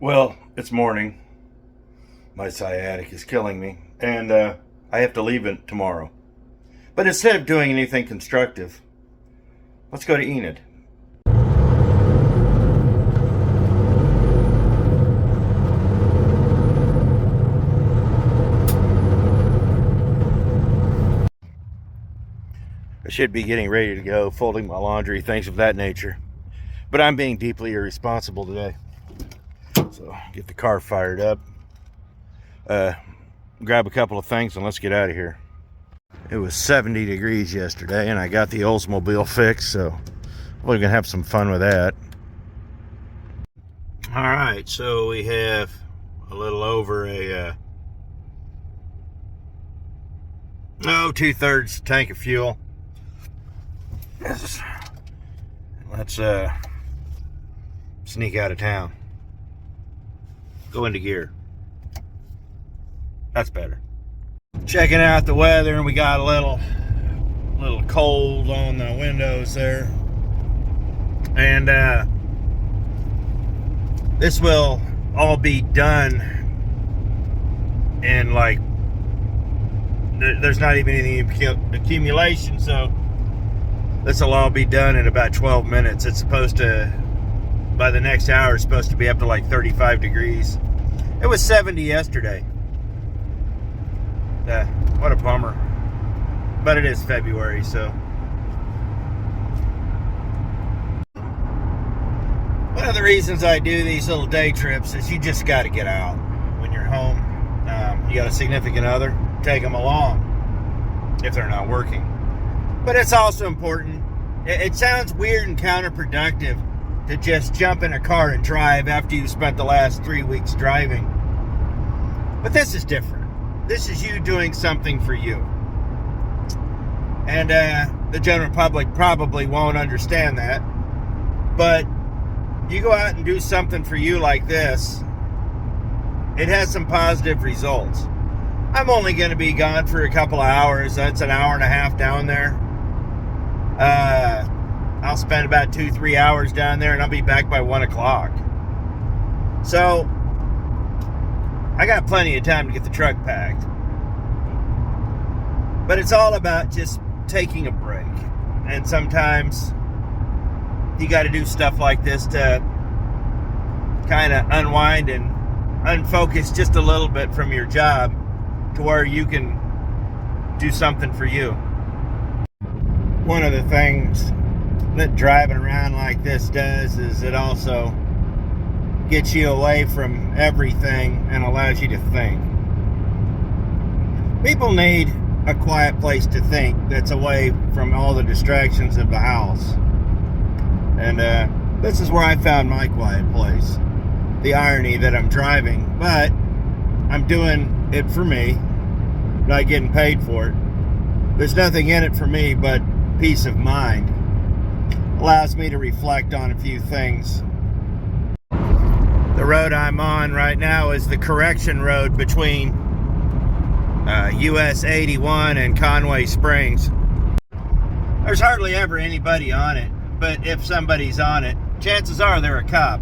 Well, it's morning. My sciatic is killing me, and I have to leave it tomorrow. But instead of doing anything constructive, let's go to Enid. I should be getting ready to go, folding my laundry, things of that nature. But I'm being deeply irresponsible today. So get the car fired up, grab a couple of things, and let's get out of here. It was 70 degrees yesterday, and I got the Oldsmobile fixed, so we're going to have some fun with that. All right, so we have a little over a 2/3 tank of fuel. Let's sneak out of town. Go into gear. That's better. Checking out the weather, and we got a little cold on the windows there. And this will all be done in like, there's not even any accumulation, so this will all be done in about 12 minutes. It's supposed to, by the next hour, it's supposed to be up to like 35 degrees. It was 70 yesterday. What a bummer. But it is February, so. One of the reasons I do these little day trips is you just got to get out. When you're home, you got a significant other, take them along if they're not working. But it's also important. It sounds weird and counterproductive to just jump in a car and drive after you've spent the last 3 weeks driving. But this is different. This is you doing something for you. And the general public probably won't understand that. But you go out and do something for you like this, it has some positive results. I'm only going to be gone for a couple of hours. That's an hour and a half down there. I'll spend about 2-3 hours down there, and I'll be back by 1 o'clock. So I got plenty of time to get the truck packed. But it's all about just taking a break. And sometimes you got to do stuff like this to kind of unwind and unfocus just a little bit from your job to where you can do something for you. One of the things that driving around like this does is it also gets you away from everything and allows you to think. People need a quiet place to think that's away from all the distractions of the house. And this is where I found my quiet place. The irony that I'm driving, but I'm doing it for me, not getting paid for it. There's nothing in it for me but peace of mind. Allows me to reflect on a few things. The road I'm on right now is the correction road between US 81 and Conway Springs. There's hardly ever anybody on it, but if somebody's on it, chances are they're a cop.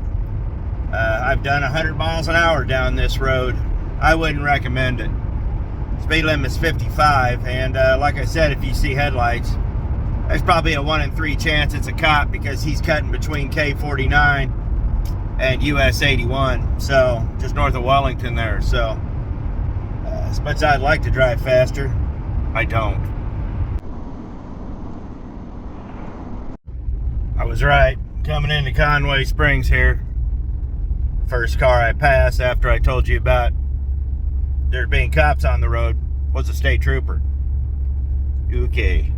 I've done 100 miles an hour down this road. I wouldn't recommend it. Speed limit is 55, and like I said, if you see headlights, there's probably a 1 in 3 chance it's a cop because he's cutting between K49 and US 81, so just north of Wellington there. So as much as I'd like to drive faster, I don't. I was right. Coming into Conway Springs here. First car I passed after I told you about there being cops on the road was a state trooper. Okay.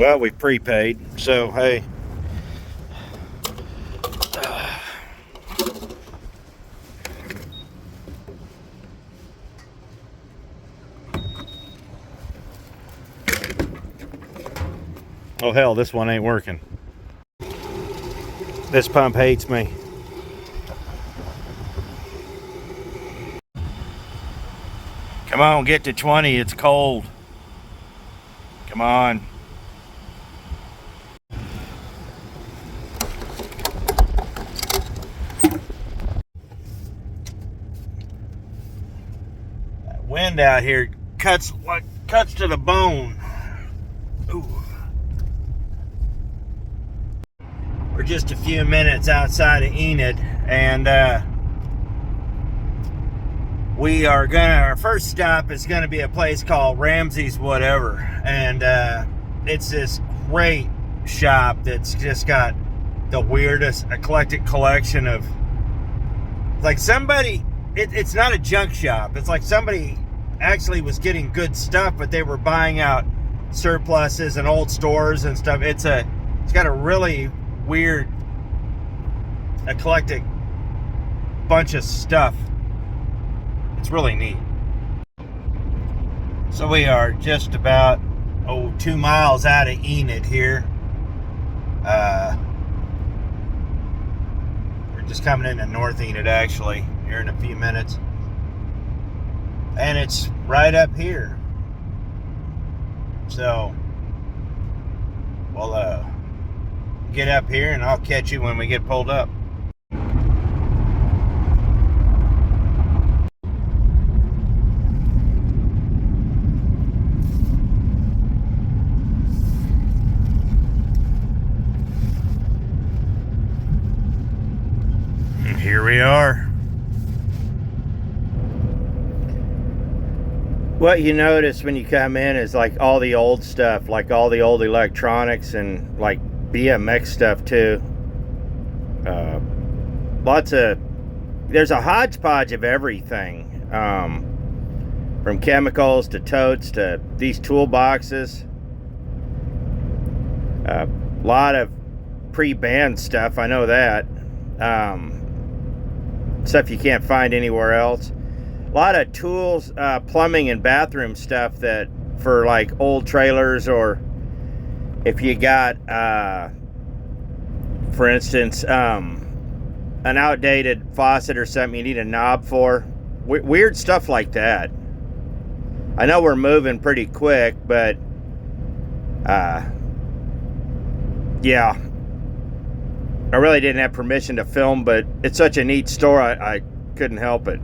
Well, we prepaid, so hey. Oh hell, this one ain't working. This pump hates me. Come on, get to 20, it's cold. Come on. That wind out here cuts to the bone. Ooh. We're just a few minutes outside of Enid, and our first stop is gonna be a place called Ramsey's whatever, and it's this great shop that's just got the weirdest eclectic collection of, like, somebody, it's not a junk shop, it's like somebody actually was getting good stuff, but they were buying out surpluses and old stores and stuff. It's got a really weird eclectic bunch of stuff. It's really neat. So we are just about 2 miles out of Enid here. We're just coming into North Enid actually here in a few minutes, and it's right up here. So we'll get up here and I'll catch you when we get pulled up. Here we are. What you notice when you come in is like all the old stuff, like all the old electronics and like BMX stuff too. There's a hodgepodge of everything, from chemicals to totes to these toolboxes. A lot of pre-banned stuff, I know that. Stuff you can't find anywhere else. A lot of tools, plumbing and bathroom stuff that for like old trailers, or if you got, for instance, an outdated faucet or something you need a knob for. Weird stuff like that. I know we're moving pretty quick, but yeah. I really didn't have permission to film, but it's such a neat store, I couldn't help it.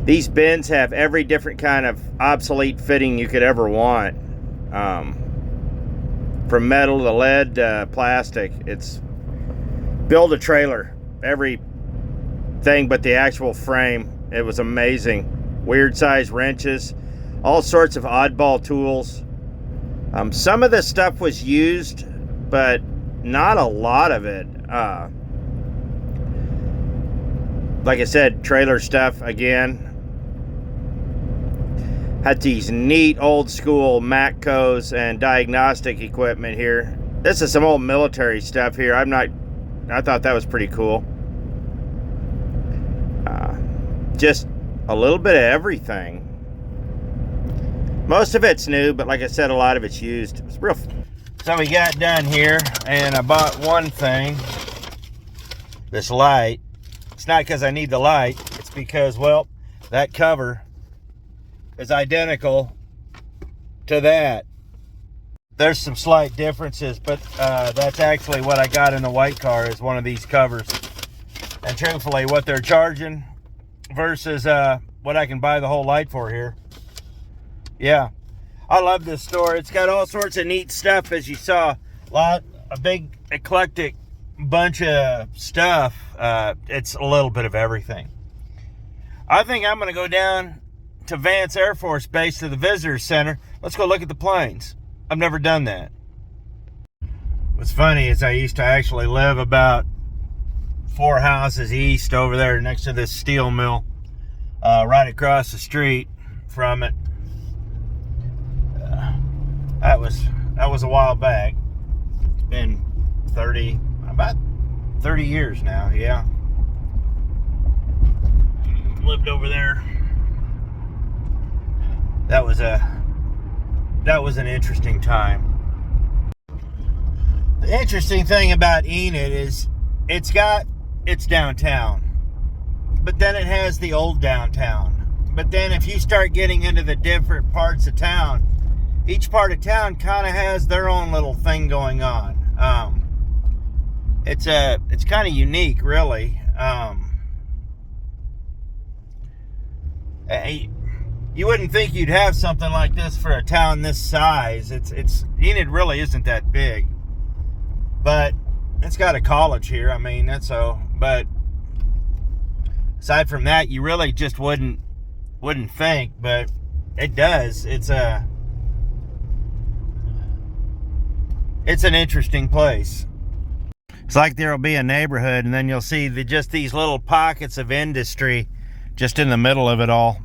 These bins have every different kind of obsolete fitting you could ever want. From metal to lead to plastic. It's build a trailer. Everything but the actual frame. It was amazing. Weird size wrenches. All sorts of oddball tools. Some of this stuff was used, but not a lot of it. Like I said, trailer stuff again. Had these neat old school Matcos and diagnostic equipment here. This is some old military stuff here. I thought that was pretty cool. Just a little bit of everything. Most of it's new, but like I said, a lot of it's used. It's real. So we got done here, and I bought one thing, this light. It's not because I need the light, it's because, well, that cover is identical to that. There's some slight differences, but that's actually what I got in the white car, is one of these covers. And truthfully, what they're charging versus what I can buy the whole light for here. Yeah. I love this store. It's got all sorts of neat stuff, as you saw. A big eclectic bunch of stuff. It's a little bit of everything. I think I'm going to go down to Vance Air Force Base to the Visitor Center. Let's go look at the planes. I've never done that. What's funny is I used to actually live about 4 houses east over there next to this steel mill, right across the street from it. That was a while back. It's been about 30 years now, yeah. Lived over there. That was an interesting time. The interesting thing about Enid is it's downtown, but then it has the old downtown. But then if you start getting into the different parts of town, each part of town kind of has their own little thing going on. It's kind of unique, really. You wouldn't think you'd have something like this for a town this size. Enid really isn't that big, but it's got a college here. I mean, that's so. But aside from that, you really just wouldn't think, but it does. It's an interesting place. It's like there'll be a neighborhood, and then you'll see just these little pockets of industry just in the middle of it all.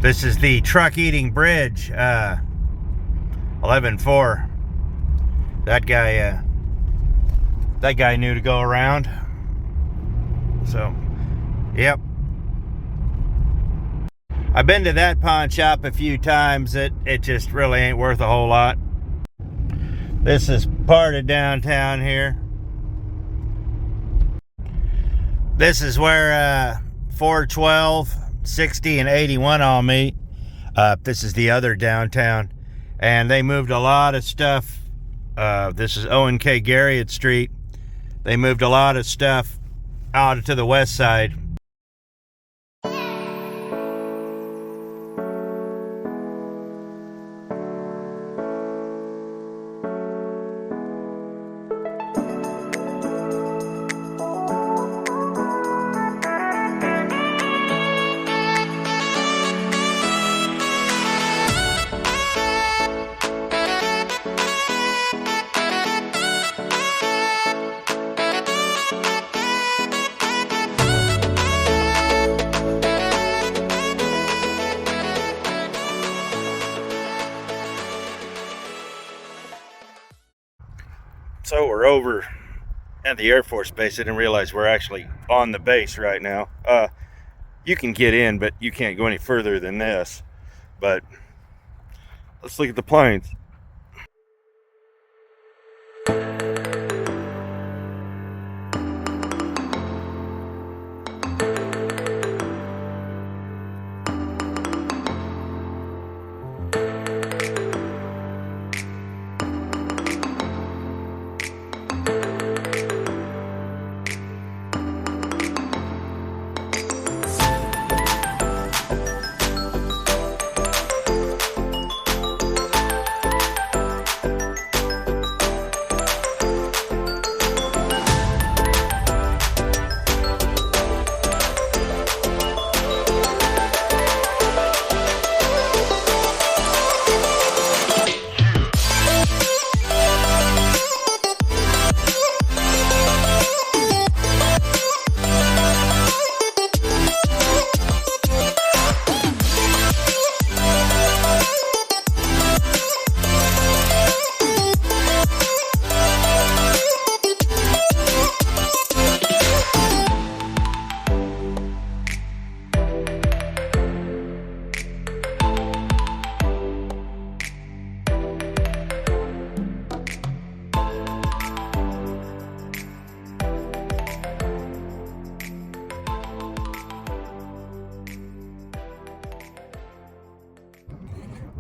This is the Truck Eating Bridge, 11-4. That guy knew to go around. So, yep. I've been to that pawn shop a few times. It just really ain't worth a whole lot. This is part of downtown here. This is where 412, 60, and 81 all meet. This is the other downtown. And they moved a lot of stuff. This is O&K Garriott Street. They moved a lot of stuff out to the west side. So we're over at the Air Force Base. I didn't realize we're actually on the base right now. You can get in, but you can't go any further than this. But let's look at the planes.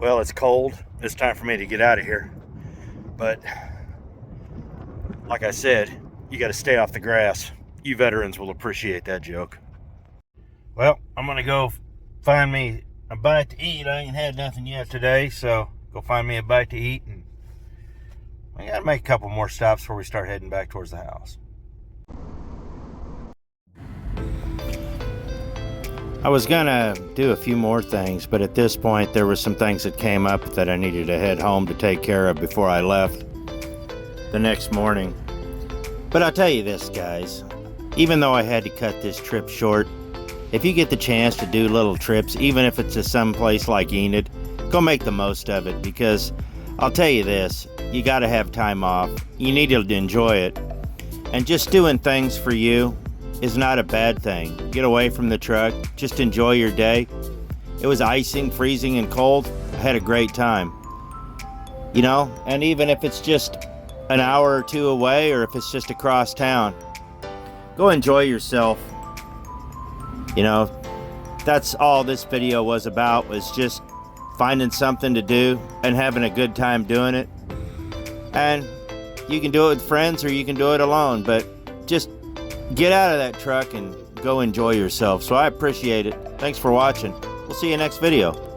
Well, it's cold. It's time for me to get out of here. But like I said, you got to stay off the grass. You veterans will appreciate that joke. Well, I'm going to go find me a bite to eat. I ain't had nothing yet today, so go find me a bite to eat. And we got to make a couple more stops before we start heading back towards the house. I was gonna do a few more things, but at this point there were some things that came up that I needed to head home to take care of before I left the next morning. But I'll tell you this, guys, even though I had to cut this trip short, if you get the chance to do little trips, even if it's to some place like Enid, go make the most of it, because I'll tell you this, you got to have time off. You need to enjoy it. And just doing things for you is not a bad thing. Get away from the truck, just enjoy your day. It was icing, freezing, and cold. I had a great time. You know, and even if it's just an hour or two away, or if it's just across town, go enjoy yourself. You know, that's all this video was about, was just finding something to do and having a good time doing it. And you can do it with friends or you can do it alone, but just get out of that truck and go enjoy yourself. So I appreciate it. Thanks for watching. We'll see you next video.